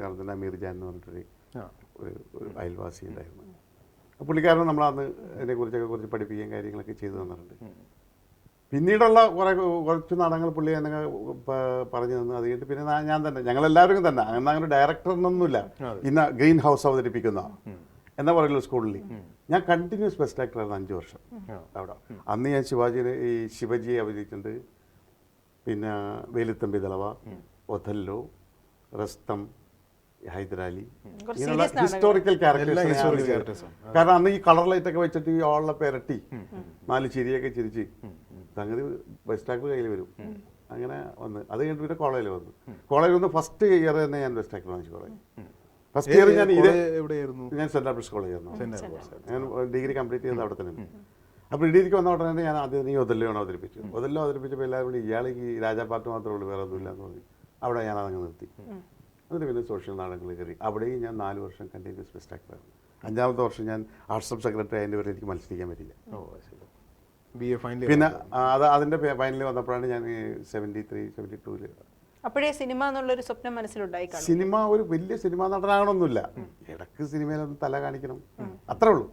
കാലത്തിന് അമീർ ജാൻ എന്ന് പറഞ്ഞിട്ടൊരു ഒരു അയൽവാസി ഉണ്ടായിരുന്നു. പുള്ളിക്കാരൻ നമ്മളന്ന് അതിനെക്കുറിച്ച് പഠിപ്പിക്കുകയും കാര്യങ്ങളൊക്കെ ചെയ്തു തന്നിട്ടുണ്ട്. പിന്നീടുള്ള കുറച്ച് നാടകങ്ങൾ പുള്ളി എന്നെ പറഞ്ഞു തന്നു. അത് കഴിഞ്ഞിട്ട് പിന്നെ ഞാൻ തന്നെ ഞങ്ങളെല്ലാവരും തന്നെ അങ്ങനെ ഡയറക്ടർ എന്നൊന്നുമില്ല. ഇന്ന് ഗ്രീൻ ഹൗസ് അവതരിപ്പിക്കുന്ന എന്നാ പറയുള്ളൂ സ്കൂളിൽ ഞാൻ കണ്ടിന്യൂസ് ബെസ്റ്റ് ആക്ടറായിരുന്നു 5 വർഷം അവിടെ. അന്ന് ഞാൻ ശിവജിയെ അവതരിച്ചിട്ടുണ്ട്, പിന്നെ വേലുത്തമ്പി ദളവ, ഒഥല്ലോ, റസ്തം, ഹൈദരാലി, ഇങ്ങനെയുള്ള ഹിസ്റ്റോറിക്കൽ ക്യാരക്ടേഴ്സ്. കാരണം അന്ന് ഈ കളർ ലൈറ്റ് ഒക്കെ വെച്ചിട്ട് ഈ ആളുടെ പെരട്ടി 4 ചിരിയൊക്കെ ചിരിച്ച് സംഗതി ബെസ്റ്റ് ആക്ടർ കയ്യിൽ വരും. അങ്ങനെ വന്ന് അത് കഴിഞ്ഞിട്ട് പിന്നെ കോളേജിൽ വന്ന് ഫസ്റ്റ് ഇയർ തന്നെ ഞാൻ ബെസ്റ്റ് ആക്ടർ വാങ്ങിച്ചു. കോളേജ് ഫസ്റ്റ് ഇയർ ഞാൻ സെന്റ് ആൽബർട്ട്സ് കോളേജായിരുന്നു. ഞാൻ ഡിഗ്രി കംപ്ലീറ്റ് ചെയ്തത് അവിടെ തന്നെ. അപ്പോൾ ഡിഗ്രിക്ക് വന്ന ഉടനെ ഞാൻ ആദ്യം ഒഥല്ലോ അവതരിപ്പിച്ചപ്പോൾ എല്ലാവരും ഇയാൾ ഈ രാജാപാട്ട് മാത്രമേ ഉള്ളൂ, വേറെ ഒന്നുമില്ല എന്ന് പറഞ്ഞു. അവിടെ ഞാൻ അതങ്ങ് നിർത്തി. എന്നിട്ട് പിന്നെ സോഷ്യൽ നാടകങ്ങളിൽ കയറി. അവിടെയും ഞാൻ 4 വർഷം കണ്ടിന്യൂസ് ബെസ്റ്റ് ആക്ടറായിരുന്നു. 5ാമത്തെ വർഷം ഞാൻ ആർട്സ് സബ് സെക്രട്ടറി അതിൻ്റെ പേരിൽ എനിക്ക് മത്സരിക്കാൻ പറ്റില്ല. പിന്നെ അതിൻ്റെ ഫൈനലിൽ വന്നപ്പോഴാണ് ഞാൻ 73-72 അപ്പോഴേ സിനിമ എന്നുള്ളൊരു സ്വപ്നം മനസ്സിലുണ്ടായി. സിനിമ ഒരു വലിയ സിനിമാ നടനാകണമെന്നില്ല, ഇടയ്ക്ക് സിനിമയിലൊന്ന് തല കാണിക്കണം, അത്രേ ഉള്ളൂ.